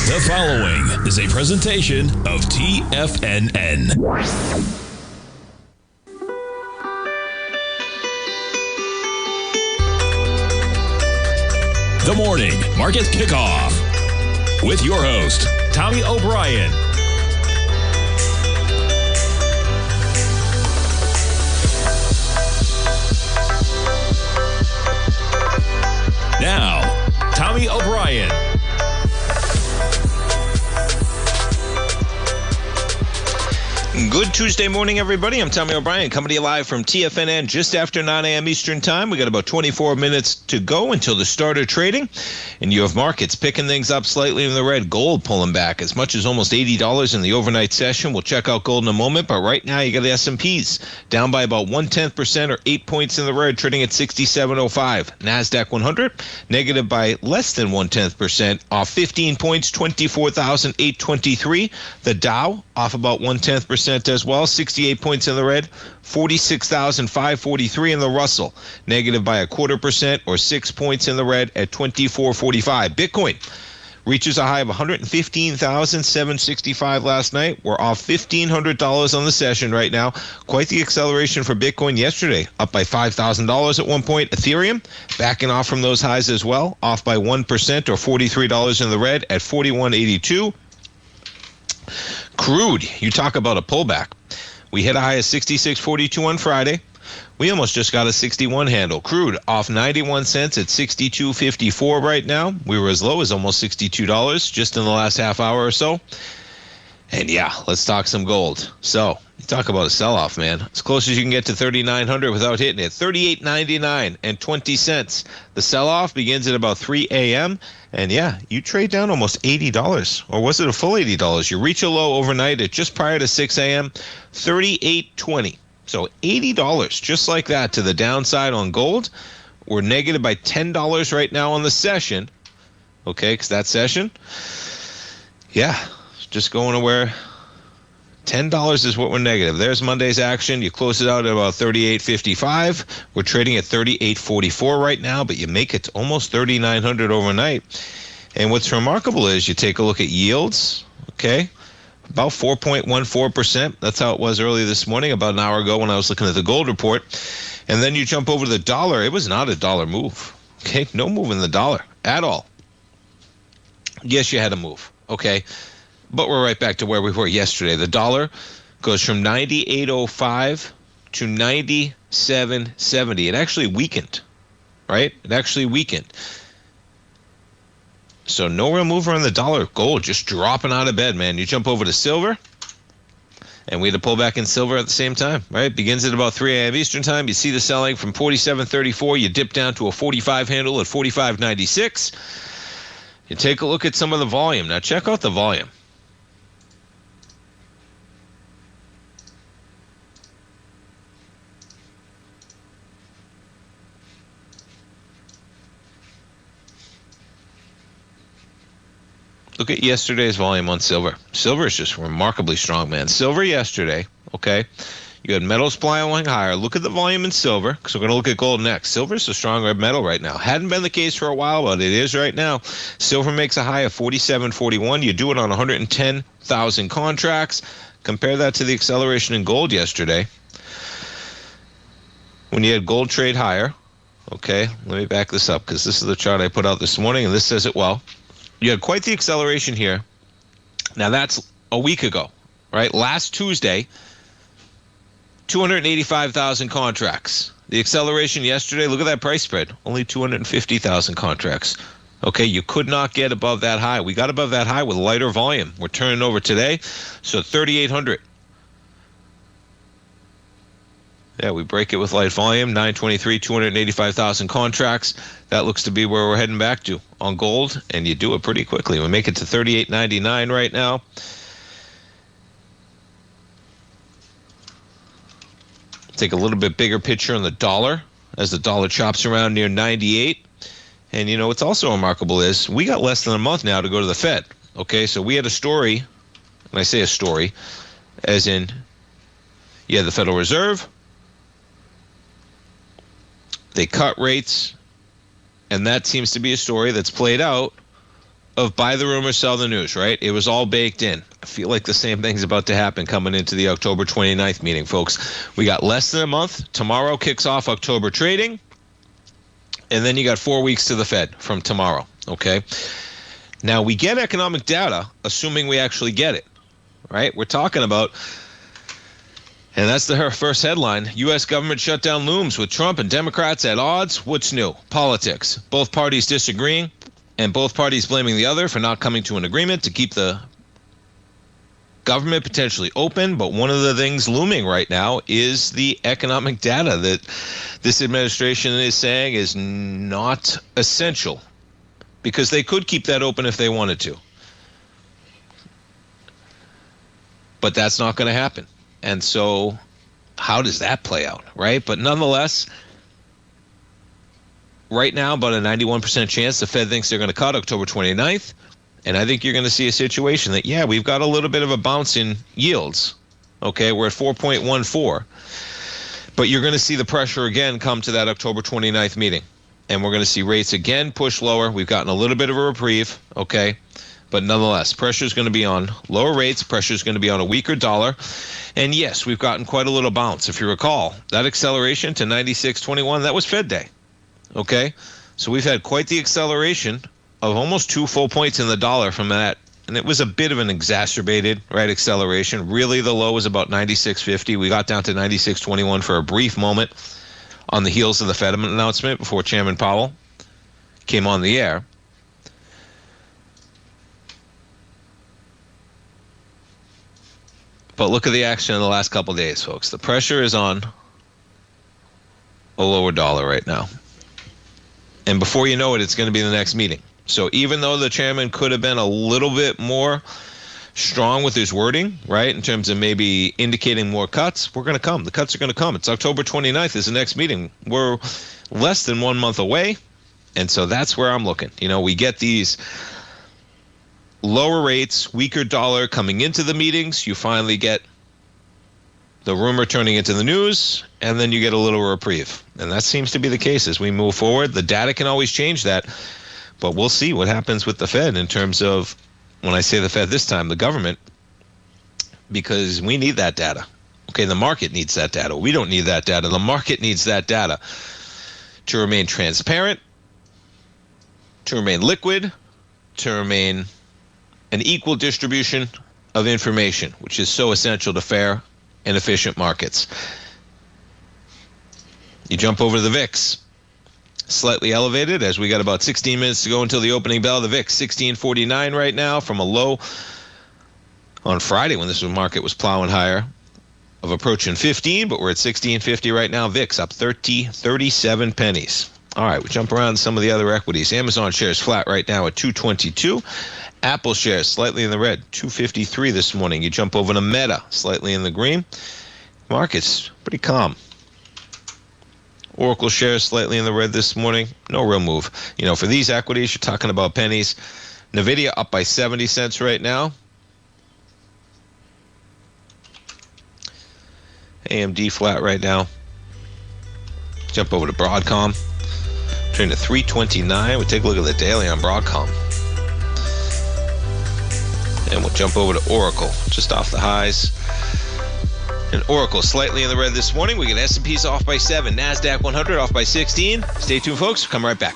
The following is a presentation of TFNN. The Morning Market Kickoff with your host, Tommy O'Brien. Now, Tommy O'Brien. Good Tuesday morning, everybody. I'm Tommy O'Brien, coming to you live from TFNN just after 9 a.m. Eastern Time. We got about 24 minutes to go until the start of trading. And you have markets picking things up slightly in the red. Gold pulling back as much as almost $80 in the overnight session. We'll check out gold in a moment. But right now, you got the S&Ps down by about 0.1% or 8 points in the red, trading at 67.05. NASDAQ 100 negative by less than 0.1%, off 15 points, 24,823. The Dow off about 0.1% as well, 68 points in the red, 46,543 in the Russell, negative by 0.25% or 6 points in the red at 2445. Bitcoin reaches a high of 115,765 last night. We're off $1,500 on the session right now. Quite the acceleration for Bitcoin yesterday, up by $5,000 at one point. Ethereum backing off from those highs as well, off by 1% or $43 in the red at 41.82. Crude, you talk about a pullback. We hit a high of 66.42 on Friday. We almost just got a 61 handle. Crude off 91 cents at 62.54 right now. We were as low as almost $62 just in the last half hour or so. And yeah, let's talk some gold. So, you talk about a sell-off, man. As close as you can get to 3,900 without hitting it. 38.99 and 20 cents. The sell-off begins at about 3 a.m. And yeah, you trade down almost $80. Or was it a full $80? You reach a low overnight at just prior to 6 a.m. 38.20. So $80 just like that to the downside on gold. We're negative by $10 right now on the session. Okay, because that session, yeah, just going to where $10 is what we're negative. There's Monday's action. You close it out at about 38.55. We're trading at 38.44 right now, but you make it to almost 3,900 overnight. And what's remarkable is you take a look at yields, okay, about 4.14%. That's how it was early this morning, about an hour ago when I was looking at the gold report. And then you jump over to the dollar. It was not a dollar move, okay? No move in the dollar at all. Yes, you had a move, okay? But we're right back to where we were yesterday. The dollar goes from 98.05 to 97.70. It actually weakened, right? It actually weakened. So no real mover on the dollar. Gold just dropping out of bed, man. You jump over to silver, and we had to pull back in silver at the same time, right? Begins at about 3 a.m. Eastern time. You see the selling from 47.34. You dip down to a 45 handle at 45.96. You take a look at some of the volume. Now check out the volume. Look at yesterday's volume on silver. Silver is just remarkably strong, man. Silver yesterday, okay, you had metals flying higher. Look at the volume in silver, because we're going to look at gold next. Silver is a strong red metal right now. Hadn't been the case for a while, but it is right now. Silver makes a high of 47.41. You do it on 110,000 contracts. Compare that to the acceleration in gold yesterday, when you had gold trade higher. Okay, let me back this up, because this is the chart I put out this morning, and this says it well. You had quite the acceleration here. Now, that's a week ago, right? Last Tuesday, 285,000 contracts. The acceleration yesterday, look at that price spread, only 250,000 contracts. Okay, you could not get above that high. We got above that high with lighter volume. We're turning over today, so 3,800. Yeah, we break it with light volume, 923, 285,000 contracts. That looks to be where we're heading back to on gold, and you do it pretty quickly. We make it to 38.99 right now. Take a little bit bigger picture on the dollar as the dollar chops around near 98. And, you know, what's also remarkable is we got less than a month now to go to the Fed. Okay, so we had a story, and I say a story, as in you had the Federal Reserve, they cut rates, and that seems to be a story that's played out of buy the rumor, sell the news, right? It was all baked in. I feel like the same thing's about to happen coming into the October 29th meeting, folks. We got less than a month. Tomorrow kicks off October trading. And then you got 4 weeks to the Fed from tomorrow, okay? Now, we get economic data, assuming we actually get it, right? We're talking about, and that's the first headline, U.S. government shutdown looms with Trump and Democrats at odds. What's new? Politics. Both parties disagreeing, and both parties blaming the other for not coming to an agreement to keep the government potentially open. But one of the things looming right now is the economic data that this administration is saying is not essential, because they could keep that open if they wanted to. But that's not going to happen. And so how does that play out, right? But nonetheless, right now, about a 91% chance the Fed thinks they're going to cut October 29th. And I think you're going to see a situation that, yeah, we've got a little bit of a bounce in yields. Okay, we're at 4.14. But you're going to see the pressure again come to that October 29th meeting. And we're going to see rates again push lower. We've gotten a little bit of a reprieve, okay? But nonetheless, pressure is going to be on lower rates. Pressure is going to be on a weaker dollar. And yes, we've gotten quite a little bounce. If you recall, that acceleration to 96.21, that was Fed Day, okay? So we've had quite the acceleration of almost 2 full points in the dollar from that. And it was a bit of an exacerbated, right, acceleration. Really, the low was about 96.50. We got down to 96.21 for a brief moment on the heels of the Fed announcement before Chairman Powell came on the air. But look at the action in the last couple of days, folks. The pressure is on a lower dollar right now. And before you know it, it's going to be the next meeting. So even though the chairman could have been a little bit more strong with his wording, right, in terms of maybe indicating more cuts, we're going to come. The cuts are going to come. It's October 29th is the next meeting. We're less than 1 month away, and so that's where I'm looking. You know, we get these lower rates, weaker dollar coming into the meetings. You finally get the rumor turning into the news, and then you get a little reprieve. And that seems to be the case as we move forward. The data can always change that, but we'll see what happens with the Fed in terms of, when I say the Fed this time, the government, because we need that data. Okay, the market needs that data. We don't need that data. The market needs that data to remain transparent, to remain liquid, to remain an equal distribution of information, which is so essential to fair and efficient markets. You jump over to the VIX. Slightly elevated as we got about 16 minutes to go until the opening bell. The VIX 1649 right now from a low on Friday when this market was plowing higher of approaching 15, but we're at 1650 right now. VIX up 37 pennies. All right, we jump around some of the other equities. Amazon shares flat right now at 222. Apple shares slightly in the red, 253 this morning. You jump over to Meta, slightly in the green. Market's pretty calm. Oracle shares slightly in the red this morning. No real move. You know, for these equities, you're talking about pennies. Nvidia up by 70 cents right now. AMD flat right now. Jump over to Broadcom. Trading to 329. We'll take a look at the daily on Broadcom. And we'll jump over to Oracle, just off the highs. And Oracle slightly in the red this morning. We get S&P's off by 7. NASDAQ 100 off by 16. Stay tuned, folks. We'll come right back.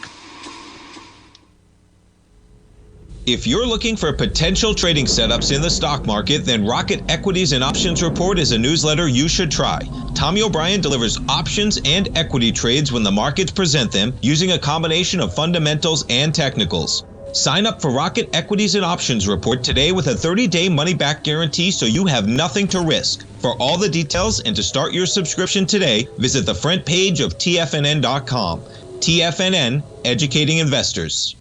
If you're looking for potential trading setups in the stock market, then Rocket Equities and Options Report is a newsletter you should try. Tommy O'Brien delivers options and equity trades when the markets present them, using a combination of fundamentals and technicals. Sign up for Rocket Equities and Options Report today with a 30-day money-back guarantee, so you have nothing to risk. For all the details and to start your subscription today, visit the front page of TFNN.com. TFNN, educating investors.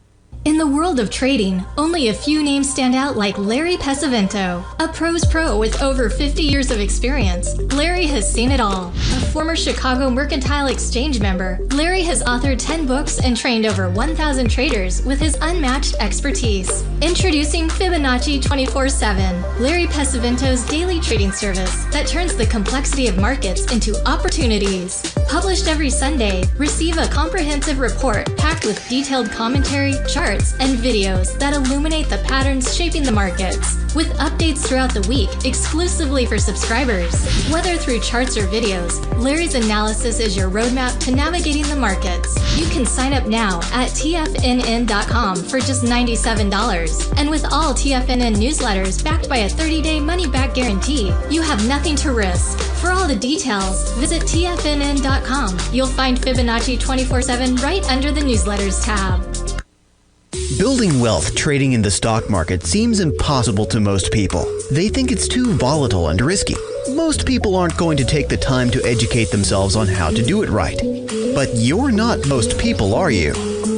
In the world of trading, only a few names stand out like Larry Pesavento. A pro's pro with over 50 years of experience, Larry has seen it all. A former Chicago Mercantile Exchange member, Larry has authored 10 books and trained over 1,000 traders with his unmatched expertise. Introducing Fibonacci 24/7, Larry Pesavento's daily trading service that turns the complexity of markets into opportunities. Published every Sunday, receive a comprehensive report packed with detailed commentary, charts, and videos that illuminate the patterns shaping the markets, with updates throughout the week exclusively for subscribers. Whether through charts or videos, Larry's analysis is your roadmap to navigating the markets. You can sign up now at TFNN.com for just $97. And with all TFNN newsletters backed by a 30-day money-back guarantee, you have nothing to risk. For all the details, visit TFNN.com. You'll find Fibonacci 24/7 right under the newsletters tab. Building wealth trading in the stock market seems impossible to most people. They think it's too volatile and risky. Most people aren't going to take the time to educate themselves on how to do it right. But you're not most people, are you?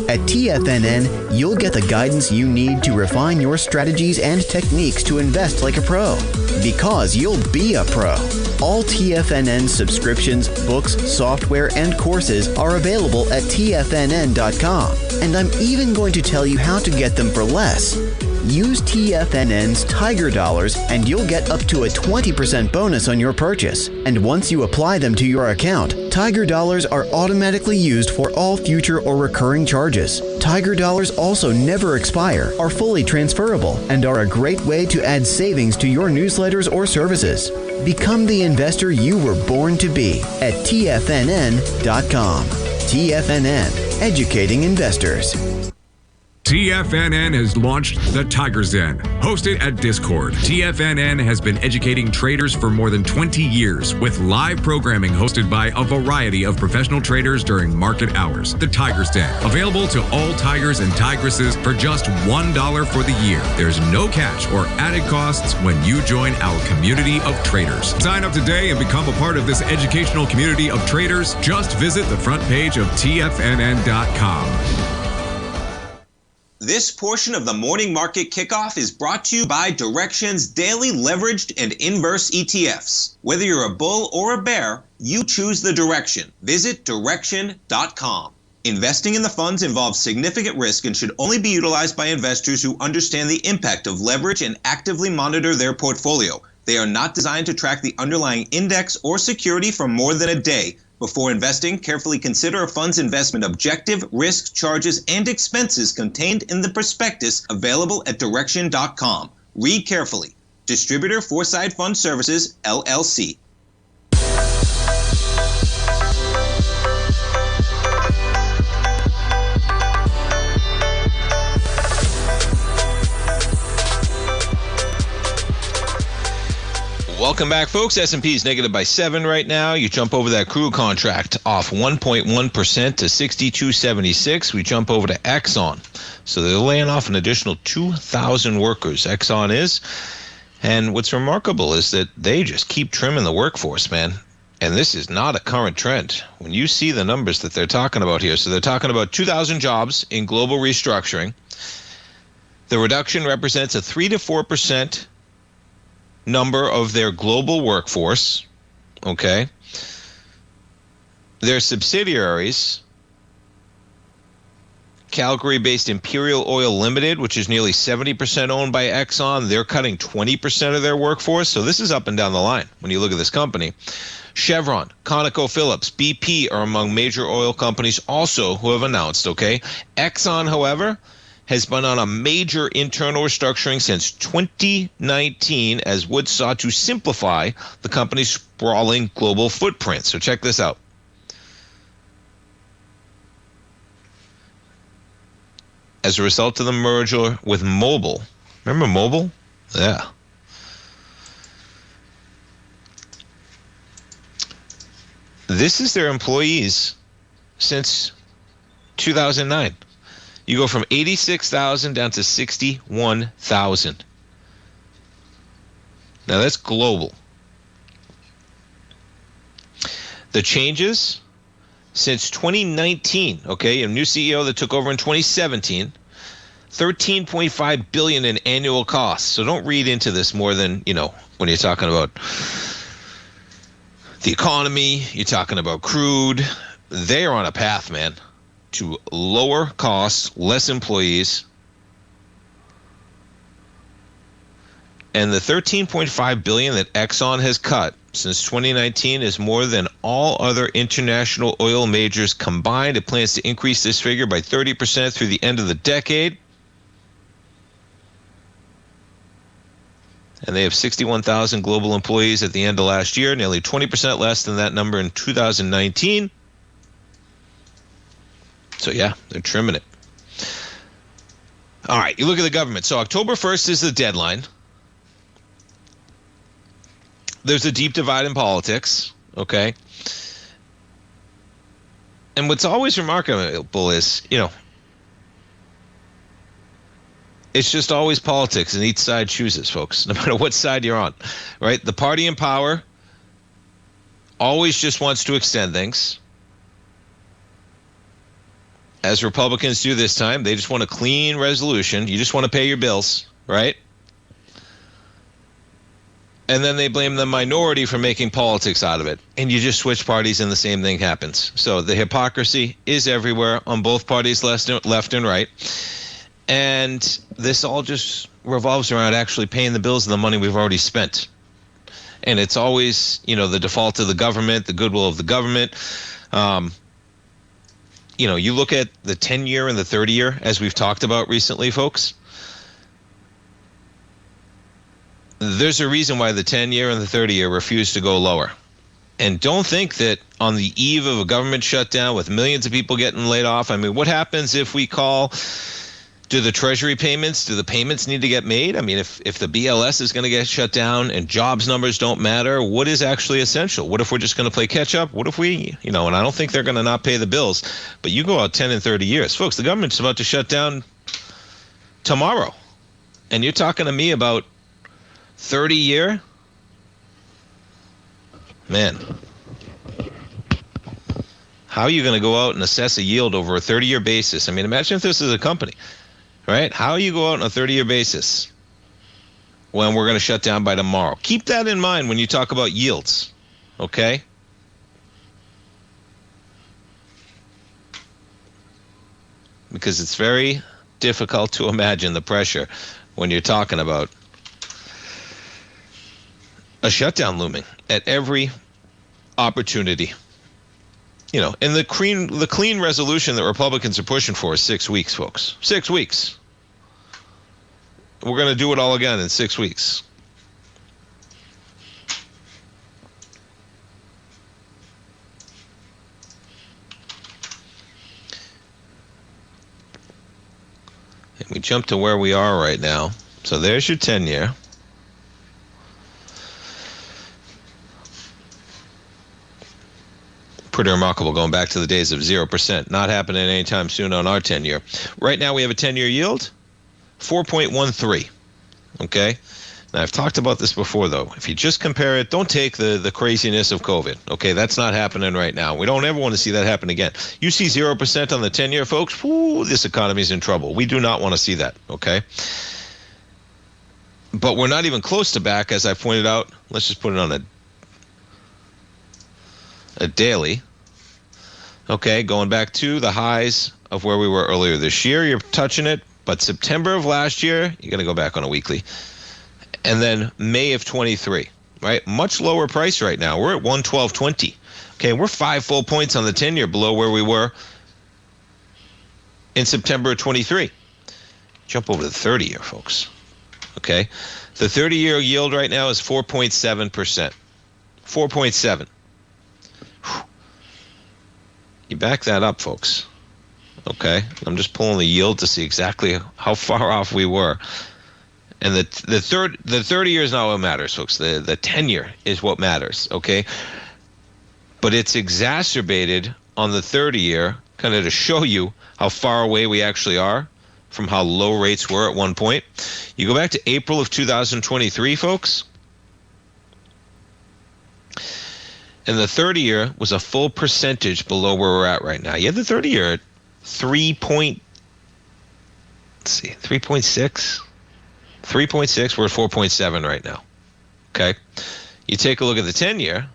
At TFNN, you'll get the guidance you need to refine your strategies and techniques to invest like a pro. Because you'll be a pro. All TFNN subscriptions, books, software, and courses are available at TFNN.com. And I'm even going to tell you how to get them for less. Use TFNN's Tiger Dollars and you'll get up to a 20% bonus on your purchase. And once you apply them to your account, Tiger Dollars are automatically used for all future or recurring charges. Tiger Dollars also never expire, are fully transferable, and are a great way to add savings to your newsletters or services. Become the investor you were born to be at TFNN.com. TFNN, educating investors. TFNN has launched the Tiger's Den. Hosted at Discord, TFNN has been educating traders for more than 20 years with live programming hosted by a variety of professional traders during market hours. The Tiger's Den, available to all tigers and tigresses for just $1 for the year. There's no catch or added costs when you join our community of traders. Sign up today and become a part of this educational community of traders. Just visit the front page of TFNN.com. This portion of the Morning Market Kickoff is brought to you by Direxion's daily leveraged and inverse ETFs. Whether you're a bull or a bear, you choose the direction. Visit Direxion.com. Investing in the funds involves significant risk and should only be utilized by investors who understand the impact of leverage and actively monitor their portfolio. They are not designed to track the underlying index or security for more than a day. Before investing, carefully consider a fund's investment objective, risk, charges, and expenses contained in the prospectus available at Direxion.com. Read carefully. Distributor Foreside Fund Services, LLC. Welcome back, folks. S&P is negative by 7 right now. You jump over that crude contract off 1.1% to 62.76. We jump over to Exxon. So they're laying off an additional 2,000 workers. Exxon is. And what's remarkable is that they just keep trimming the workforce, man. And this is not a current trend. When you see the numbers that they're talking about here, so they're talking about 2,000 jobs in global restructuring. The reduction represents a 3 to 4% number of their global workforce, okay? Their subsidiaries, Calgary-based Imperial Oil Limited, which is nearly 70% owned by Exxon, they're cutting 20% of their workforce. So this is up and down the line when you look at this company. Chevron, ConocoPhillips, BP are among major oil companies also who have announced, okay? Exxon, however, has been on a major internal restructuring since 2019 as Wood sought to simplify the company's sprawling global footprint. So check this out. As a result of the merger with Mobil, remember Mobil? Yeah. This is their employees since 2009. You go from 86,000 down to 61,000. Now that's global. The changes since 2019, okay, a new CEO that took over in 2017, $13.5 billion in annual costs. So don't read into this more than, when you're talking about the economy, you're talking about crude. They are on a path, man, to lower costs, less employees. And the $13.5 billion that Exxon has cut since 2019 is more than all other international oil majors combined. It plans to increase this figure by 30% through the end of the decade. And they have 61,000 global employees at the end of last year, nearly 20% less than that number in 2019. So yeah, they're trimming it. All right, you look at the government. So October 1st is the deadline. There's a deep divide in politics, okay? And what's always remarkable is, it's just always politics, and each side chooses, folks, no matter what side you're on, right? The party in power always just wants to extend things. As Republicans do this time, they just want a clean resolution. You just want to pay your bills, right? And then they blame the minority for making politics out of it. And you just switch parties and the same thing happens. So the hypocrisy is everywhere on both parties, left and right. And this all just revolves around actually paying the bills and the money we've already spent. And it's always, the default of the government, the goodwill of the government. You look at the 10-year and the 30-year, as we've talked about recently, folks. There's a reason why the 10-year and the 30-year refuse to go lower. And don't think that on the eve of a government shutdown with millions of people getting laid off, what happens if we call... Do the Treasury payments, do the payments need to get made? If the BLS is going to get shut down and jobs numbers don't matter, what is actually essential? What if we're just going to play catch up? What if we, and I don't think they're going to not pay the bills, but you go out 10 and 30 years. Folks, the government's about to shut down tomorrow. And you're talking to me about 30-year? Man. How are you going to go out and assess a yield over a 30-year basis? Imagine if this is a company. Right? How you go out on a 30-year basis when we're going to shut down by tomorrow? Keep that in mind when you talk about yields, okay? Because it's very difficult to imagine the pressure when you're talking about a shutdown looming at every opportunity. And the clean resolution that Republicans are pushing for is 6 weeks, folks. 6 weeks. We're going to do it all again in 6 weeks. And we jump to where we are right now. So there's your 10-year. Pretty remarkable going back to the days of 0%. Not happening anytime soon on our 10-year. Right now we have a 10-year yield, 4.13. Okay? Now I've talked about this before though. If you just compare it, don't take the craziness of COVID. Okay, that's not happening right now. We don't ever want to see that happen again. You see 0% on the 10-year, folks, this economy's in trouble. We do not want to see that, okay? But we're not even close to back, as I pointed out. Let's just put it on a daily. Okay, going back to the highs of where we were earlier this year, you're touching it. But September of last year, you're going to go back on a weekly. And then May of 23, right? Much lower price right now. We're at 112.20. Okay, we're 5 full points on the 10-year below where we were in September of 23. Jump over to the 30-year, folks. Okay, the 30-year yield right now is 4.7%. 4.7. You back that up, folks. Okay, I'm just pulling the yield to see exactly how far off we were. And the 30 year is not what matters, folks. The 10-year is what matters, okay? But it's exacerbated on the 30-year kind of to show you how far away we actually are from how low rates were at one point. You go back to April of 2023, folks, and the 30-year was a full percentage below where we're at right now. You have the 30-year at 3.6. 3.6, we're at 4.7 right now. Okay. You take a look at the 10-year.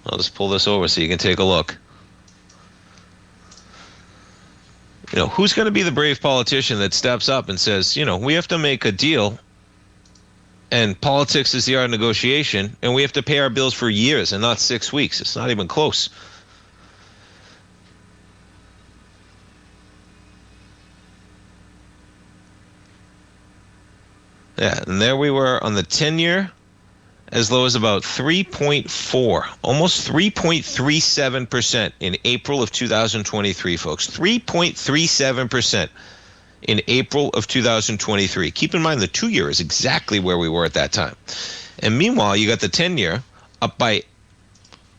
I'll just pull this over so you can take a look. Who's going to be the brave politician that steps up and says, we have to make a deal And politics is the art of negotiation, and we have to pay our bills for years and not 6 weeks. It's not even close. Yeah, and there we were on the 10-year, as low as about 3.4, almost 3.37% in April of 2023, folks. 3.37% in April of 2023. Keep in mind the 2-year is exactly where we were at that time. And meanwhile, you got the 10-year up by,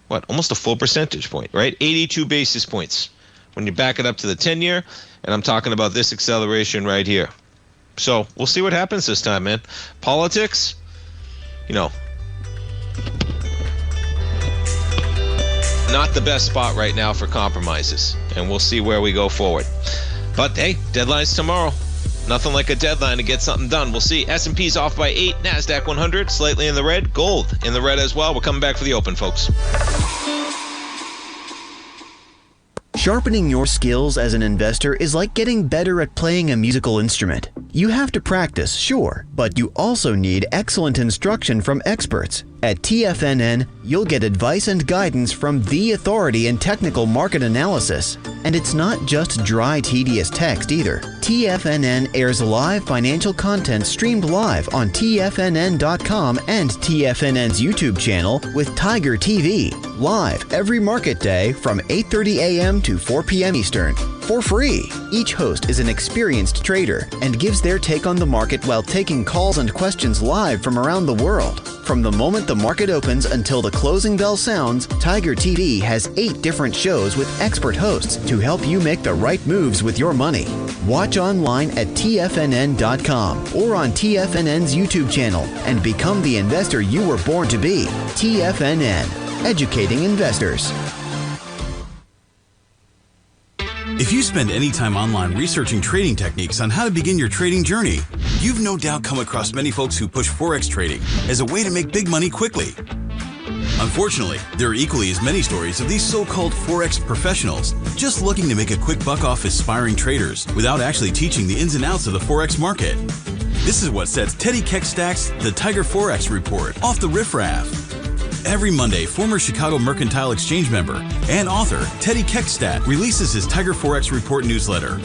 almost a full percentage point, right? 82 basis points when you back it up to the 10-year, and I'm talking about this acceleration right here. So we'll see what happens this time, man. Politics, not the best spot right now for compromises, and we'll see where we go forward. But hey, deadline's tomorrow. Nothing like a deadline to get something done. We'll see. S&P's off by 8, NASDAQ 100 slightly in the red, gold in the red as well. We're coming back for the open, folks. Sharpening your skills as an investor is like getting better at playing a musical instrument. You have to practice, sure, but you also need excellent instruction from experts. At TFNN, you'll get advice and guidance from the authority in technical market analysis. And it's not just dry, tedious text either. TFNN airs live financial content streamed live on TFNN.com and TFNN's YouTube channel with Tiger TV, live every market day from 8:30 a.m. to 4 p.m. Eastern, for free. Each host is an experienced trader and gives their take on the market while taking calls and questions live from around the world. From the moment the market opens until the closing bell sounds, Tiger TV has 8 different shows with expert hosts to help you make the right moves with your money. Watch online at TFNN.com or on TFNN's YouTube channel and become the investor you were born to be. TFNN, educating investors. If you spend any time online researching trading techniques on how to begin your trading journey, you've no doubt come across many folks who push Forex trading as a way to make big money quickly. Unfortunately, there are equally as many stories of these so-called Forex professionals just looking to make a quick buck off aspiring traders without actually teaching the ins and outs of the Forex market. This is what sets Teddy Keckstack's The Tiger Forex Report off the riffraff. Every Monday, former Chicago Mercantile Exchange member and author Teddy Keckstack releases his Tiger Forex Report newsletter,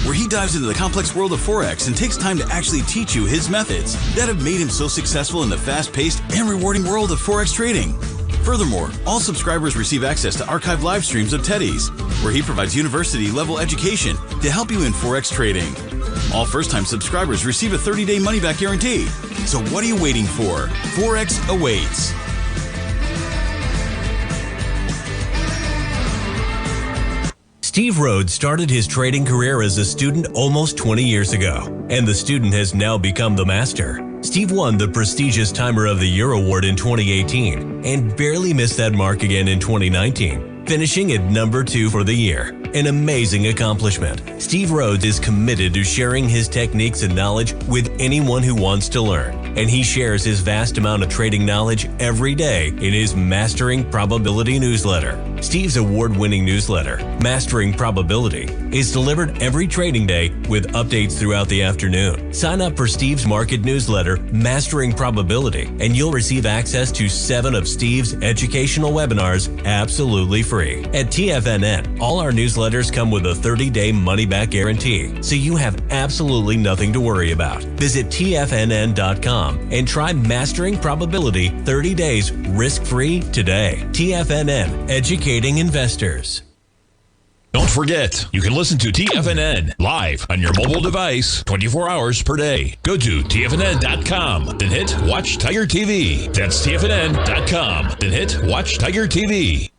where he dives into the complex world of Forex and takes time to actually teach you his methods that have made him so successful in the fast-paced and rewarding world of Forex trading. Furthermore, all subscribers receive access to archived live streams of Teddy's, where he provides university-level education to help you in Forex trading. All first-time subscribers receive a 30-day money-back guarantee. So what are you waiting for? Forex awaits. Steve Rhodes started his trading career as a student almost 20 years ago, and the student has now become the master. Steve won the prestigious Timer of the Year award in 2018 and barely missed that mark again in 2019, finishing at number 2 for the year. An amazing accomplishment. Steve Rhodes is committed to sharing his techniques and knowledge with anyone who wants to learn, and he shares his vast amount of trading knowledge every day in his Mastering Probability newsletter. Steve's award-winning newsletter, Mastering Probability, is delivered every trading day with updates throughout the afternoon. Sign up for Steve's market newsletter, Mastering Probability, and you'll receive access to 7 of Steve's educational webinars absolutely free. At TFNN, all our newsletters come with a 30-day money-back guarantee, so you have absolutely nothing to worry about. Visit TFNN.com and try Mastering Probability 30 days risk-free today. TFNN, educating investors. Don't forget, you can listen to TFNN live on your mobile device 24 hours per day. Go to TFNN.com, then hit Watch Tiger TV. That's TFNN.com, then hit Watch Tiger TV.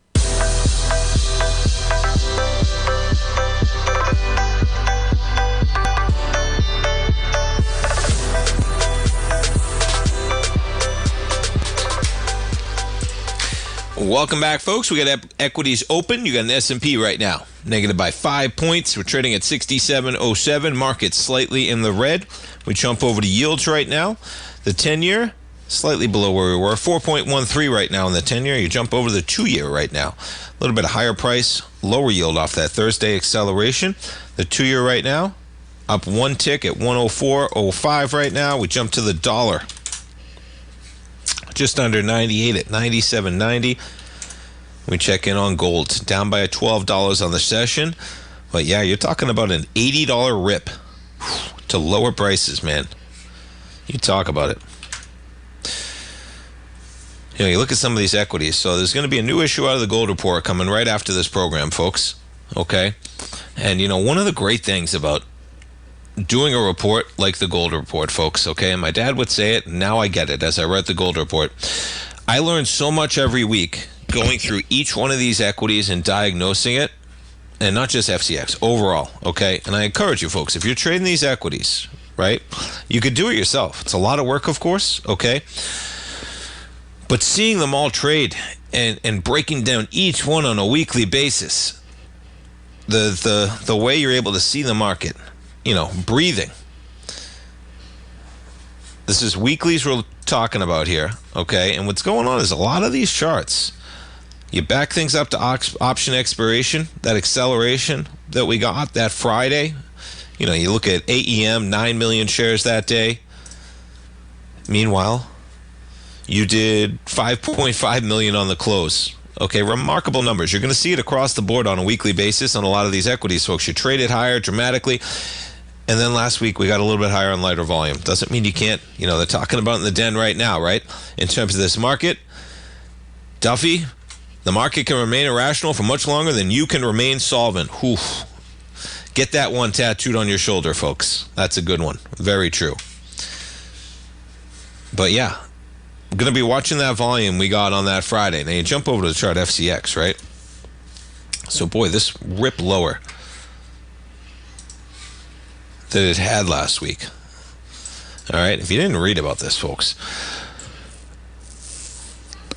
Welcome back, folks. We got equities open. You got an S&P right now, negative by 5 points. We're trading at 67.07. Market slightly in the red. We jump over to yields right now. The 10-year, slightly below where we were, 4.13 right now in the 10-year. You jump over the 2-year right now. A little bit of higher price, lower yield off that Thursday acceleration. The 2-year right now, up 1 tick at 104.05 right now. We jump to the dollar. just under 98 at 97.90. We check in on gold, down by $12 on the session. But yeah, you're talking about an $80 rip to lower prices, man. You talk about it. You know, you look at some of these equities. So there's going to be a new issue out of the gold report coming right after this program, folks. Okay? And, you know, one of the great things about doing a report like the gold report, folks, okay? And my dad would say it, and now I get it as I read the gold report. I learned so much every week going through each one of these equities and diagnosing it, and not just FCX, overall, okay? And I encourage you, folks, if you're trading these equities, right, you could do it yourself. It's a lot of work, of course, okay? But seeing them all trade and breaking down each one on a weekly basis, the way you're able to see the market, you know, breathing. This is weeklies we're talking about here, okay? And what's going on is a lot of these charts, you back things up to option expiration, that acceleration that we got that Friday. You know, you look at AEM, 9 million shares that day. Meanwhile, you did 5.5 million on the close. Okay, remarkable numbers. You're going to see it across the board on a weekly basis on a lot of these equities, folks. You traded higher dramatically. And then last week, we got a little bit higher on lighter volume. Doesn't mean you can't, you know, they're talking about in the den right now, right? In terms of this market, Duffy, the market can remain irrational for much longer than you can remain solvent. Whew. Get that one tattooed on your shoulder, folks. That's a good one. Very true. But yeah, I'm going to be watching that volume we got on that Friday. Now you jump over to the chart FCX, right? So boy, this rip lower that it had last week. All right, if you didn't read about this, folks.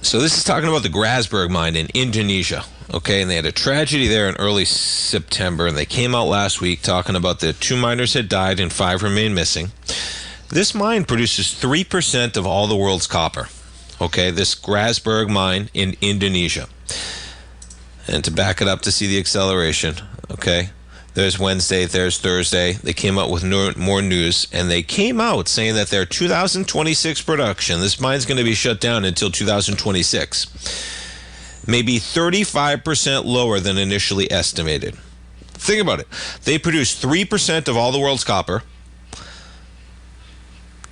So this is talking about the Grasberg mine in Indonesia, okay? And they had a tragedy there in early September, and they came out last week talking about the 2 miners had died and 5 remain missing. This mine produces 3% of all the world's copper, okay? This Grasberg mine in Indonesia. And to back it up to see the acceleration, okay? There's Wednesday, there's Thursday. They came out with more news, and they came out saying that their 2026 production, this mine's going to be shut down until 2026, may be 35% lower than initially estimated. Think about it. They produce 3% of all the world's copper,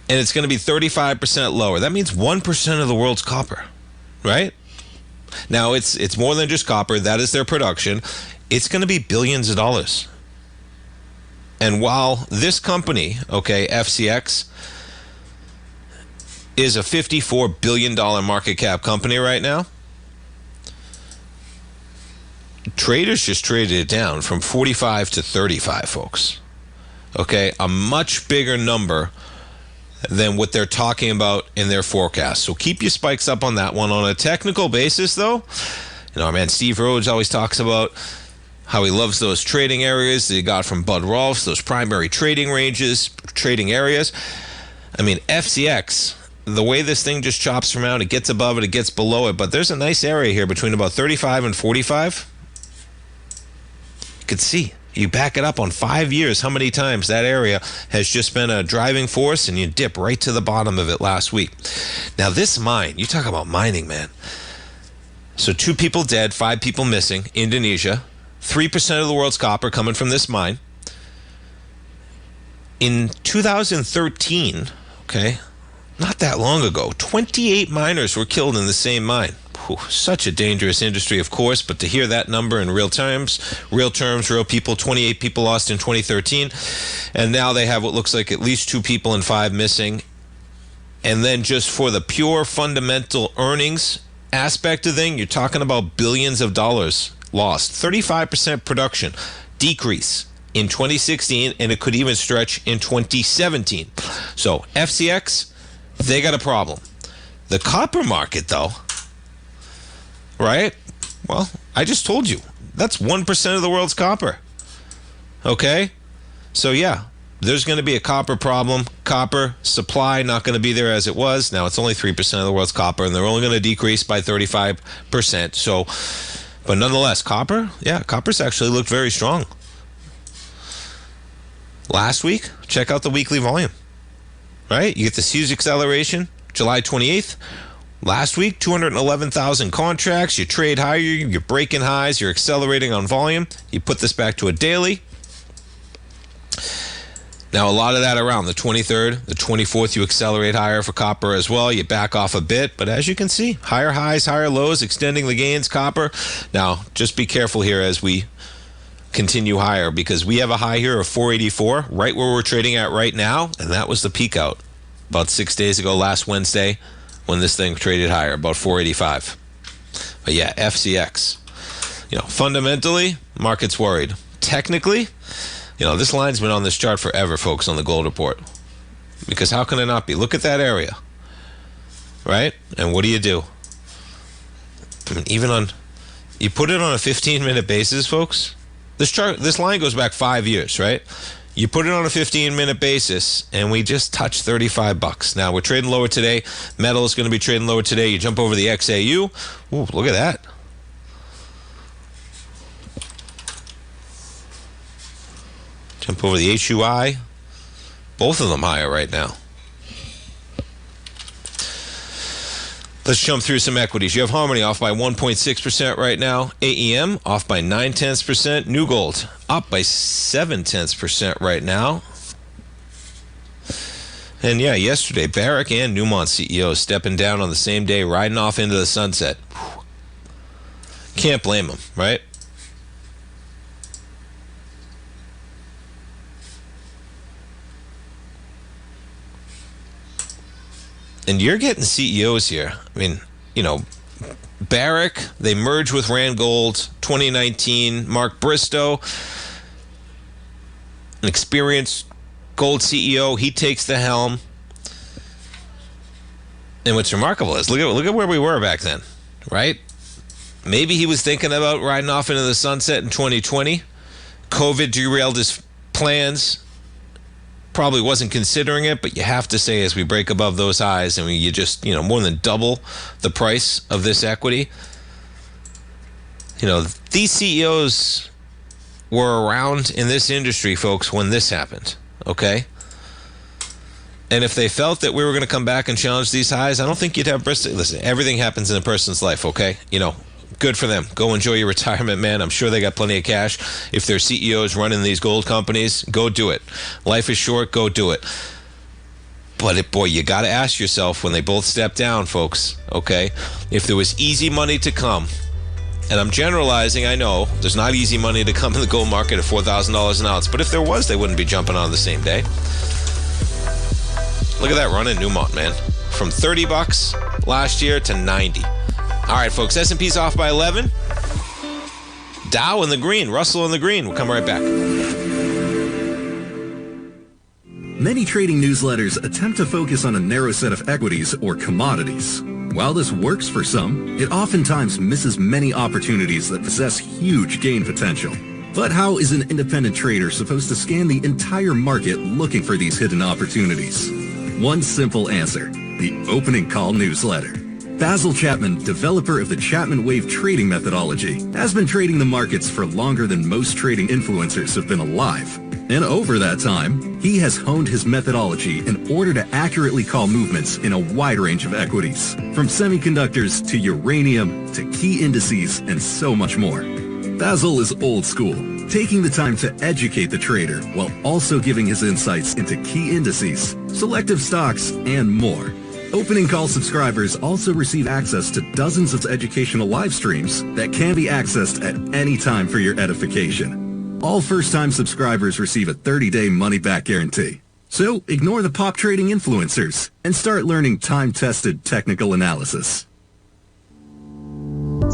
and it's going to be 35% lower. That means 1% of the world's copper, right? Now, it's more than just copper. That is their production. It's going to be billions of dollars. And while this company, okay, FCX, is a $54 billion market cap company right now, traders just traded it down from 45 to 35, folks. Okay, a much bigger number than what they're talking about in their forecast. So keep your spikes up on that one. On a technical basis, though, you know, our man Steve Rhodes always talks about how he loves those trading areas that he got from Bud Rolfs, those primary trading ranges, trading areas. I mean, FCX, the way this thing just chops around, it gets above it, it gets below it, but there's a nice area here between about 35 and 45. You could see. You back it up on 5 years, how many times that area has just been a driving force, and you dip right to the bottom of it last week. Now, this mine, you talk about mining, man. So 2 people dead, 5 people missing, Indonesia. 3% of the world's copper coming from this mine. In 2013, okay, not that long ago, 28 miners were killed in the same mine. Whew, such a dangerous industry, of course, but to hear that number in real terms, real people, 28 people lost in 2013, and now they have what looks like at least 2 people and 5 missing. And then just for the pure fundamental earnings aspect of thing, you're talking about billions of dollars lost. 35% production decrease in 2016, and it could even stretch in 2017. So FCX, they got a problem. The copper market, though, right? Well, I just told you, that's 1% of the world's copper. Okay? So yeah, there's going to be a copper problem. Copper supply not going to be there as it was. Now it's only 3% of the world's copper, and they're only going to decrease by 35%. So, but nonetheless, copper, yeah, copper's actually looked very strong. Last week, check out the weekly volume, right? You get this huge acceleration, July 28th. Last week, 211,000 contracts. You trade higher, you're breaking highs, you're accelerating on volume. You put this back to a daily. Now, a lot of that around the 23rd, the 24th, you accelerate higher for copper as well. You back off a bit, but as you can see, higher highs, higher lows, extending the gains, copper. Now, just be careful here as we continue higher, because we have a high here of 484, right where we're trading at right now, and that was the peak out about 6 days ago, last Wednesday, when this thing traded higher, about 485. But yeah, FCX. Fundamentally, market's worried. Technically, this line's been on this chart forever, folks, on the gold report. Because how can it not be? Look at that area. Right? And what do? I mean, you put it on a 15-minute basis, folks. This line goes back 5 years, right? You put it on a 15-minute basis, and we just touched $35. Now, we're trading lower today. Metal is going to be trading lower today. You jump over the XAU. Ooh, look at that. Jump over the HUI. Both of them higher right now. Let's jump through some equities. You have Harmony off by 1.6% right now. AEM off by 0.9%. New Gold up by 0.7% right now. And yeah, yesterday, Barrick and Newmont CEOs stepping down on the same day, riding off into the sunset. Can't blame them, right? And you're getting CEOs here. I mean, Barrick, they merged with Randgold 2019. Mark Bristow, an experienced gold CEO, he takes the helm. And what's remarkable is, look at where we were back then, right? Maybe he was thinking about riding off into the sunset in 2020. COVID derailed his plans. Probably wasn't considering it, but you have to say, as we break above those highs, and you just, more than double the price of this equity. These CEOs were around in this industry, folks, when this happened, okay? And if they felt that we were going to come back and challenge these highs, I don't think you'd have Bristol. Listen, everything happens in a person's life, okay? Good for them. Go enjoy your retirement, man. I'm sure they got plenty of cash. If they're CEOs running these gold companies, go do it. Life is short, go do it. But, you got to ask yourself when they both step down, folks, okay, if there was easy money to come, and I'm generalizing, I know, there's not easy money to come in the gold market at $4,000 an ounce, but if there was, they wouldn't be jumping on the same day. Look at that run in Newmont, man. From $30 last year to 90. All right, folks, S&P's off by 11. Dow in the green, Russell in the green. We'll come right back. Many trading newsletters attempt to focus on a narrow set of equities or commodities. While this works for some, it oftentimes misses many opportunities that possess huge gain potential. But how is an independent trader supposed to scan the entire market looking for these hidden opportunities? One simple answer: the Opening Call newsletter. Basil Chapman, developer of the Chapman Wave trading methodology, has been trading the markets for longer than most trading influencers have been alive. And over that time, he has honed his methodology in order to accurately call movements in a wide range of equities, from semiconductors to uranium to key indices and so much more. Basil is old school, taking the time to educate the trader while also giving his insights into key indices, selective stocks, and more. Opening Call subscribers also receive access to dozens of educational live streams that can be accessed at any time for your edification. All first-time subscribers receive a 30-day money-back guarantee. So ignore the pop trading influencers and start learning time-tested technical analysis.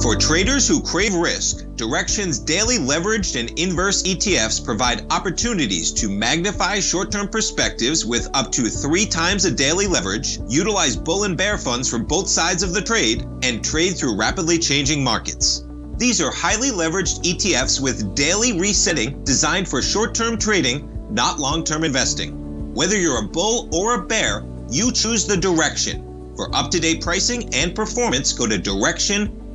For traders who crave risk, Direxion's daily leveraged and inverse ETFs provide opportunities to magnify short-term perspectives with up to 3 times a daily leverage, utilize bull and bear funds from both sides of the trade, and trade through rapidly changing markets. These are highly leveraged ETFs with daily resetting designed for short-term trading, not long-term investing. Whether you're a bull or a bear, you choose the Direxion. For up-to-date pricing and performance, go to Direxion.com.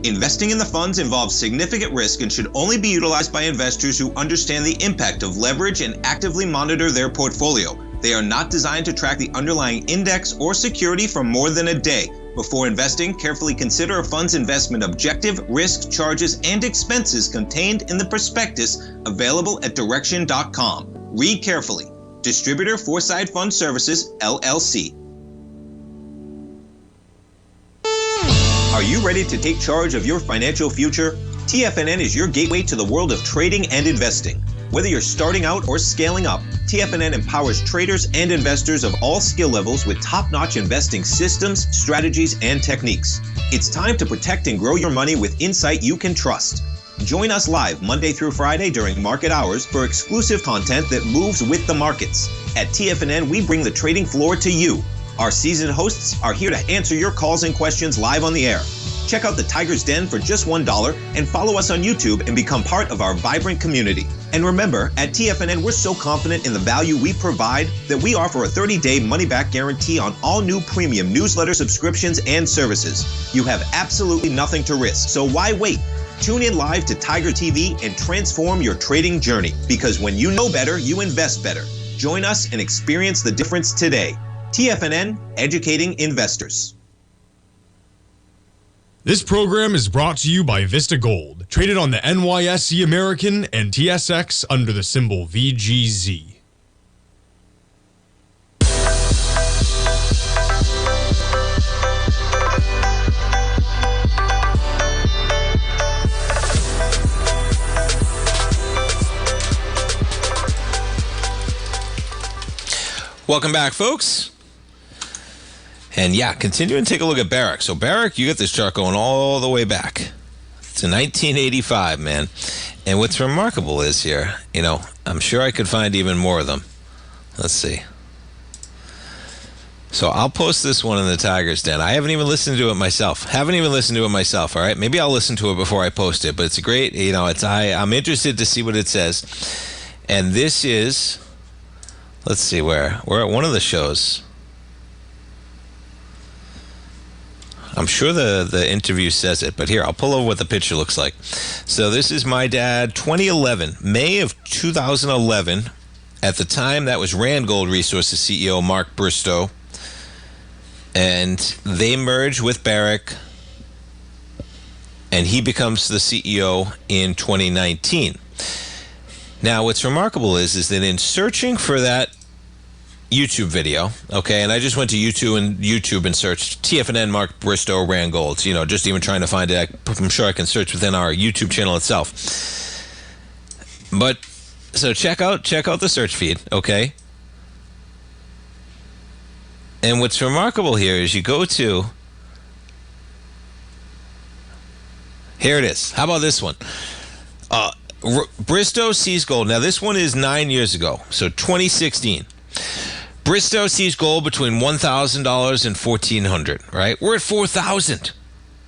Investing in the funds involves significant risk and should only be utilized by investors who understand the impact of leverage and actively monitor their portfolio. They are not designed to track the underlying index or security for more than a day. Before investing, carefully consider a fund's investment objective, risk, charges, and expenses contained in the prospectus available at direction.com. Read carefully. Distributor Foreside Fund Services, LLC. Are you ready to take charge of your financial future? TFNN is your gateway to the world of trading and investing. Whether you're starting out or scaling up, TFNN empowers traders and investors of all skill levels with top-notch investing systems, strategies, and techniques. It's time to protect and grow your money with insight you can trust. Join us live Monday through Friday during market hours for exclusive content that moves with the markets. At TFNN, we bring the trading floor to you. Our seasoned hosts are here to answer your calls and questions live on the air. Check out the Tiger's Den for just $1 and follow us on YouTube and become part of our vibrant community. And remember, at TFNN, we're so confident in the value we provide that we offer a 30-day money-back guarantee on all new premium newsletter subscriptions and services. You have absolutely nothing to risk, so why wait? Tune in live to Tiger TV and transform your trading journey. Because when you know better, you invest better. Join us and experience the difference today. TFNN, educating investors. This program is brought to you by Vista Gold, traded on the NYSE American and TSX under the symbol VGZ. Welcome back, folks. And yeah, continuing to take a look at Barrick. So Barrick, you get this chart going all the way back to 1985, man. And what's remarkable is here, I'm sure I could find even more of them. Let's see. So I'll post this one in the Tiger's Den. I haven't even listened to it myself. All right? Maybe I'll listen to it before I post it. But it's great, I'm interested to see what it says. And this is, let's see where. We're at one of the shows. I'm sure the interview says it, but here, I'll pull over what the picture looks like. So this is my dad, 2011, May of 2011. At the time, that was Randgold Resources CEO Mark Bristow. And they merge with Barrick, and he becomes the CEO in 2019. Now, what's remarkable is that in searching for that YouTube video, okay, and I just went to YouTube and searched TFNN Mark Bristow Randgold, just even trying to find it. I'm sure I can search within our YouTube channel itself. But so check out the search feed, okay? And what's remarkable here is you go to, here it is. How about this one? Bristow sees gold. Now this one is 9 years ago, so 2016. Bristow sees gold between $1,000 and $1,400, right? We're at $4,000.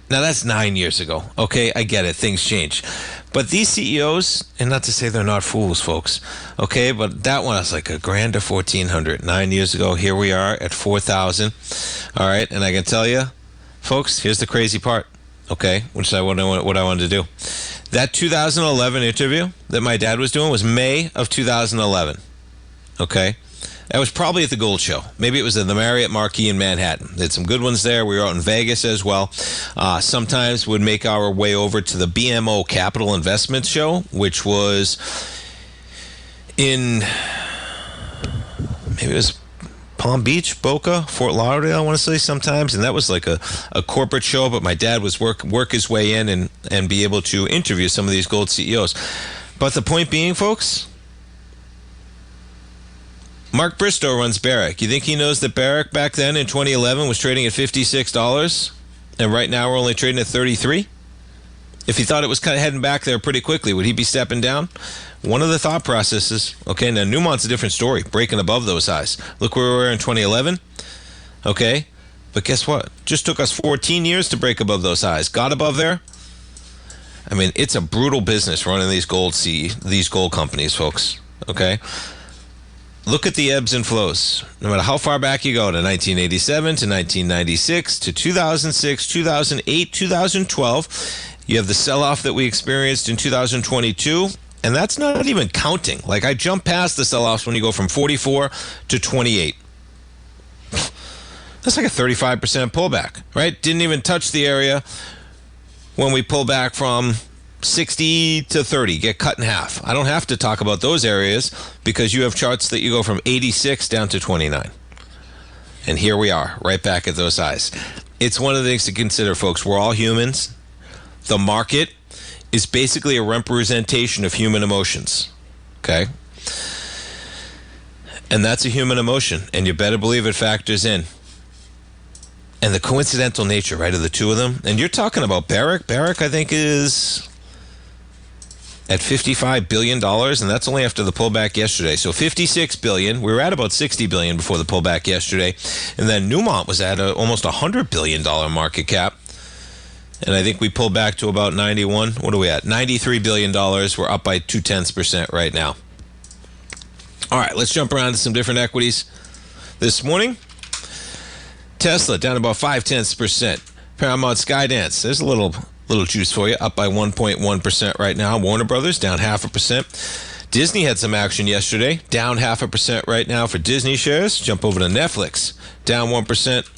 Now, that's 9 years ago. Okay, I get it. Things change. But these CEOs, and not to say they're not fools, folks, okay, but that one was like $1,000 to $1,400. 9 years ago, here we are at $4,000. All right, and I can tell you, folks, here's the crazy part, okay, what I wanted to do. That 2011 interview that my dad was doing was May of 2011, okay? That was probably at the Gold Show. Maybe it was at the Marriott Marquis in Manhattan. They had some good ones there. We were out in Vegas as well. Sometimes would make our way over to the BMO Capital Investments Show, which was in, maybe it was Palm Beach, Boca, Fort Lauderdale, I want to say sometimes. And that was like a corporate show, but my dad was work his way in and be able to interview some of these gold CEOs. But the point being, folks, Mark Bristow runs Barrick. You think he knows that Barrick back then in 2011 was trading at $56, and right now we're only trading at $33? If he thought it was kind of heading back there pretty quickly, would he be stepping down? One of the thought processes. Okay, now Newmont's a different story, breaking above those highs. Look where we were in 2011. Okay, but guess what? Just took us 14 years to break above those highs. Got above there. I mean, it's a brutal business running these gold companies, folks. Okay. Look at the ebbs and flows. No matter how far back you go, to 1987, to 1996, to 2006, 2008, 2012. You have the sell-off that we experienced in 2022. And that's not even counting. Like, I jumped past the sell-offs when you go from 44 to 28. That's like a 35% pullback, right? Didn't even touch the area when we pull back from 60 to 30, get cut in half. I don't have to talk about those areas because you have charts that you go from 86 down to 29. And here we are, right back at those highs. It's one of the things to consider, folks. We're all humans. The market is basically a representation of human emotions, okay? And that's a human emotion, and you better believe it factors in. And the coincidental nature, right, of the two of them. And you're talking about Barrick. Barrick, I think, is at $55 billion, and that's only after the pullback yesterday. So $56 billion. We were at about $60 billion before the pullback yesterday. And then Newmont was at almost $100 billion market cap. And I think we pulled back to about 91. What are we at? $93 billion. We're up by 0.2% right now. All right, let's jump around to some different equities. This morning, Tesla down about 0.5%. Paramount Skydance, there's a little juice for you, up by 1.1% right now. Warner Brothers down 0.5%. Disney had some action yesterday, down 0.5% right now for Disney shares. Jump over to Netflix, down 1%.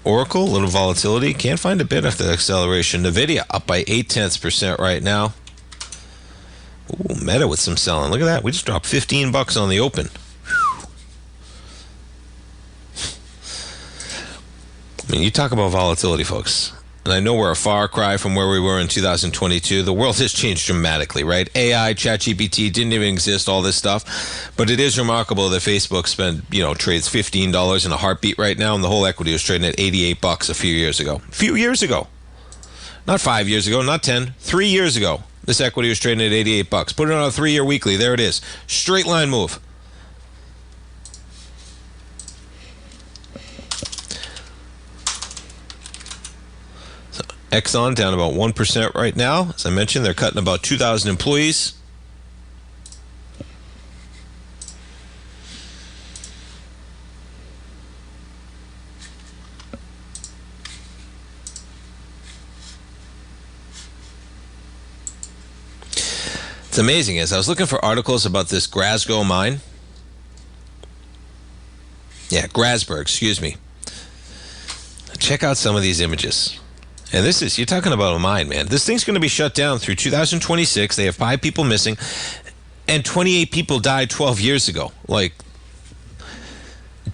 Oracle, a little volatility. Can't find a bit of the acceleration. Nvidia up by 0.8% right now. Ooh, Meta with some selling. Look at that. We just dropped $15 on the open. I mean, you talk about volatility, folks. And I know we're a far cry from where we were in 2022. The world has changed dramatically, right? AI, ChatGPT didn't even exist, all this stuff. But it is remarkable that Facebook trades $15 in a heartbeat right now, and the whole equity was trading at $88 a few years ago. Not 5 years ago, not 10, 3 years ago. This equity was trading at $88. Put it on a 3-year weekly. There it is. Straight line move. Exxon down about 1% right now. As I mentioned, they're cutting about 2,000 employees. It's amazing. As I was looking for articles about this Glasgow mine. Yeah, Grasberg, excuse me. Check out some of these images. And you're talking about a mine, man. This thing's going to be shut down through 2026. They have 5 people missing, and 28 people died 12 years ago. Like,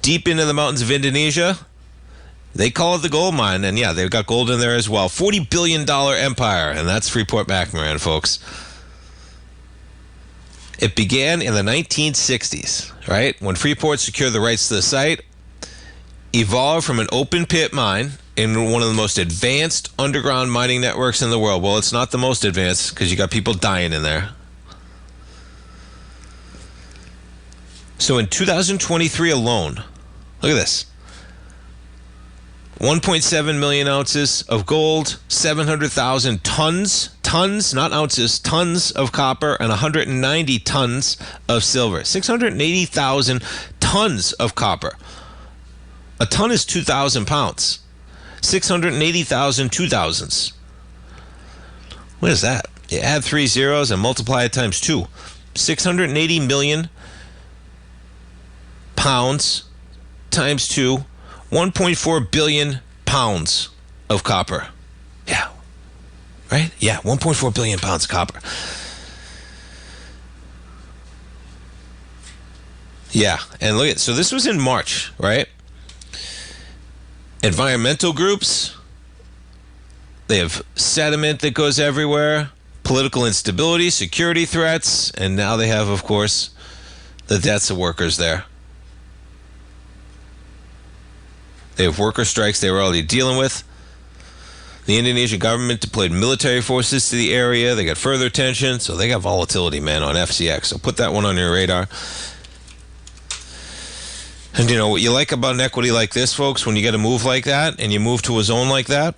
deep into the mountains of Indonesia, they call it the gold mine, and yeah, they've got gold in there as well. $40 billion empire, and that's Freeport-McMoRan, folks. It began in the 1960s, right? When Freeport secured the rights to the site, evolved from an open pit mine in one of the most advanced underground mining networks in the world. Well, it's not the most advanced because you got people dying in there. So in 2023 alone, look at this. 1.7 million ounces of gold, 700,000 tons, not ounces, tons of copper, and 190 tons of silver. 680,000 tons of copper. A ton is 2,000 pounds. 680,000 2000s. What is that? You add 3 zeros and multiply it times 2. 680 million pounds times 2. 1.4 billion pounds of copper. Yeah. Right? Yeah, 1.4 billion pounds of copper. Yeah, and look at, so this was in March, right? Environmental groups, they have sediment that goes everywhere, political instability, security threats, and now they have, of course, the deaths of workers there. They have worker strikes they were already dealing with. The Indonesian government deployed military forces to the area. They got further tension, so they got volatility, man, on FCX. So put that one on your radar. And you know what you like about an equity like this, folks, when you get a move like that and you move to a zone like that,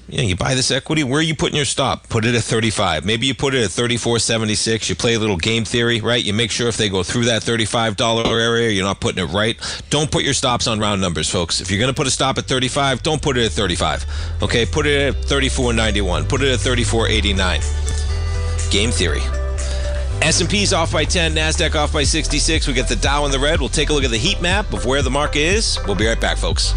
You buy this equity, where are you putting your stop? Put it at 35. Maybe you put it at 34.76. You play a little game theory, right? You make sure if they go through that $35 area, you're not putting it right. Don't put your stops on round numbers, folks. If you're going to put a stop at 35, don't put it at 35. Okay, put it at 34.91. Put it at 34.89. Game theory. S&P's off by 10, NASDAQ off by 66. We get the Dow in the red. We'll take a look at the heat map of where the market is. We'll be right back, folks.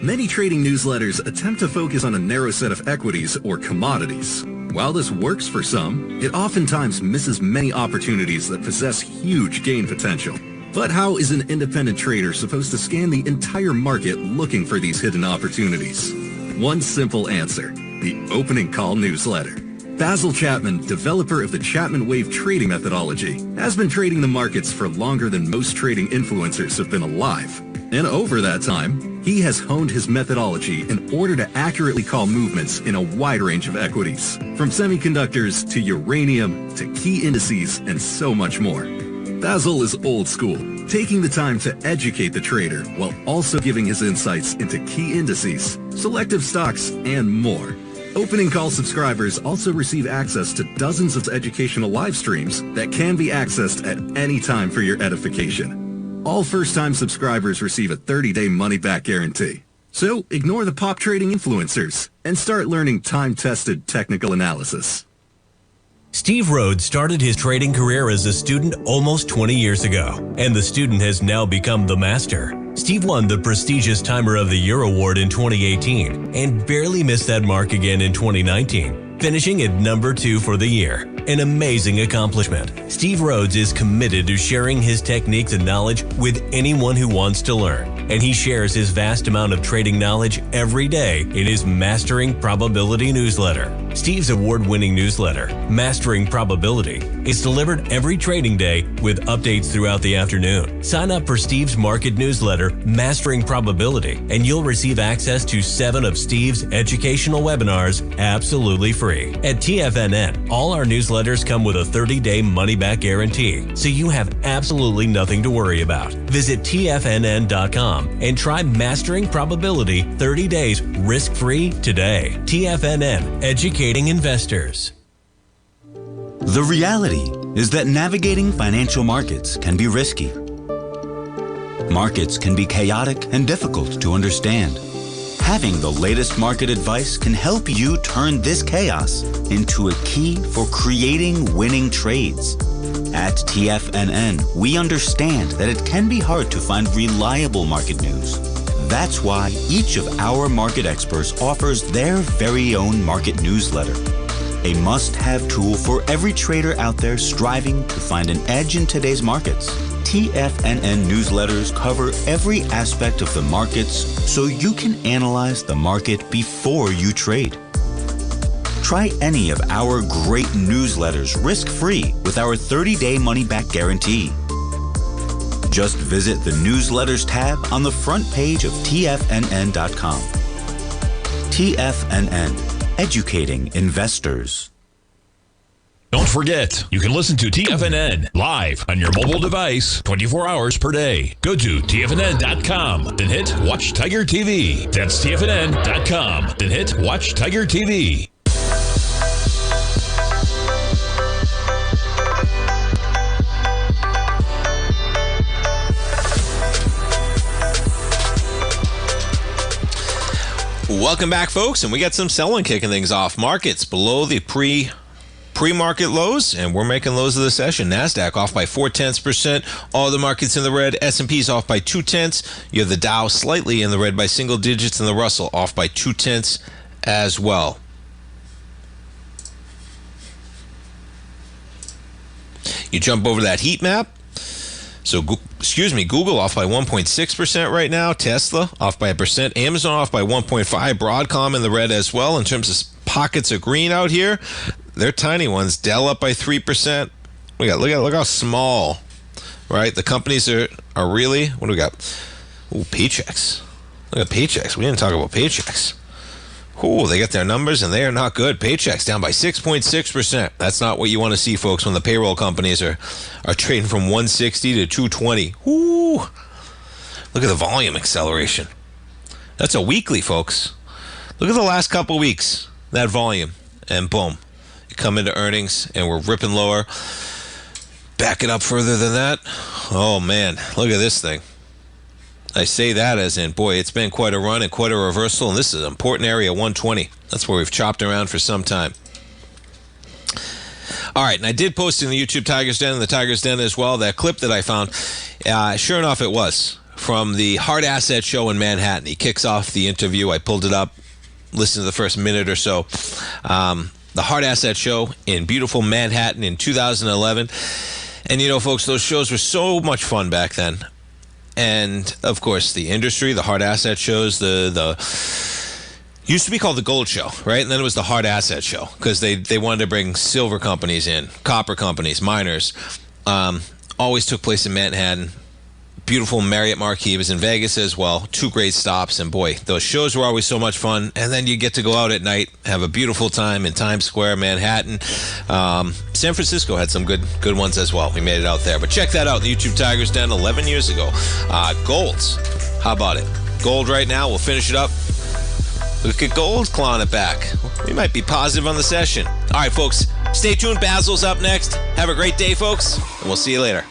Many trading newsletters attempt to focus on a narrow set of equities or commodities. While this works for some, it oftentimes misses many opportunities that possess huge gain potential. But how is an independent trader supposed to scan the entire market looking for these hidden opportunities? One simple answer: the opening call newsletter. Basil Chapman, developer of the Chapman Wave trading methodology, has been trading the markets for longer than most trading influencers have been alive. And over that time, he has honed his methodology in order to accurately call movements in a wide range of equities, from semiconductors to uranium to key indices and so much more. Basil is old school, taking the time to educate the trader while also giving his insights into key indices, selective stocks, and more. Opening call subscribers also receive access to dozens of educational live streams that can be accessed at any time for your edification. All first-time subscribers receive a 30-day money-back guarantee. So ignore the pop trading influencers and start learning time-tested technical analysis. Steve Rhodes started his trading career as a student almost 20 years ago, and the student has now become the master. Steve won the prestigious Timer of the Year award in 2018 and barely missed that mark again in 2019, finishing at number 2 for the year. An amazing accomplishment. Steve Rhodes is committed to sharing his techniques and knowledge with anyone who wants to learn, and he shares his vast amount of trading knowledge every day in his Mastering Probability newsletter. Steve's award-winning newsletter, Mastering Probability, is delivered every trading day with updates throughout the afternoon. Sign up for Steve's market newsletter, Mastering Probability, and you'll receive access to 7 of Steve's educational webinars absolutely free. At TFNN, all our newsletters come with a 30-day money-back guarantee, so you have absolutely nothing to worry about. Visit TFNN.com and try Mastering Probability 30 days risk-free today. TFNN, educating investors. The reality is that navigating financial markets can be risky. Markets can be chaotic and difficult to understand. Having the latest market advice can help you turn this chaos into a key for creating winning trades. At TFNN, we understand that it can be hard to find reliable market news. That's why each of our market experts offers their very own market newsletter, a must-have tool for every trader out there striving to find an edge in today's markets. TFNN newsletters cover every aspect of the markets so you can analyze the market before you trade. Try any of our great newsletters risk-free with our 30-day money-back guarantee. Just visit the Newsletters tab on the front page of TFNN.com. TFNN, educating investors. Don't forget, you can listen to TFNN live on your mobile device 24 hours per day. Go to TFNN.com, then hit Watch Tiger TV. That's TFNN.com, then hit Watch Tiger TV. Welcome back, folks, and we got some selling kicking things off. Markets below the pre-market lows, and we're making lows of the session. NASDAQ off by 0.4%. All the markets in the red. S&P's off by 0.2. You have the Dow slightly in the red by single digits, and the Russell off by 0.2 as well. You jump over that heat map. So, Google off by 1.6% right now. Tesla off by 1%. Amazon off by 1.5%. Broadcom in the red as well. In terms of pockets of green out here, they're tiny ones. Dell up by 3%. Look how small, right? The companies are really. What do we got? Ooh, Paychex. Look at Paychex. We didn't talk about Paychex. Ooh, they get their numbers, and they are not good. Paychecks down by 6.6%. That's not what you want to see, folks, when the payroll companies are trading from 160 to 220. Ooh, look at the volume acceleration. That's a weekly, folks. Look at the last couple weeks, that volume, and boom. You come into earnings, and we're ripping lower. Back it up further than that. Oh, man, look at this thing. I say that as in, boy, it's been quite a run and quite a reversal, and this is an important area, 120. That's where we've chopped around for some time. All right, and I did post in the YouTube Tigers Den and the Tigers Den as well, that clip that I found. Sure enough, it was from the Hard Asset Show in Manhattan. He kicks off the interview. I pulled it up, listened to the first minute or so. The Hard Asset Show in beautiful Manhattan in 2011. And, you know, folks, those shows were so much fun back then. And, of course, the industry, the hard asset shows, the used to be called the Gold Show, right? And then it was the Hard Asset Show because they wanted to bring silver companies in, copper companies, miners. Always took place in Manhattan. Beautiful Marriott Marquis was in Vegas as well. 2 great stops. And, boy, those shows were always so much fun. And then you get to go out at night, have a beautiful time in Times Square, Manhattan. San Francisco had some good ones as well. We made it out there. But check that out, the YouTube Tigers Den 11 years ago. Golds. How about it? Gold right now. We'll finish it up. Look at gold clawing it back. We might be positive on the session. All right, folks. Stay tuned. Basil's up next. Have a great day, folks. And we'll see you later.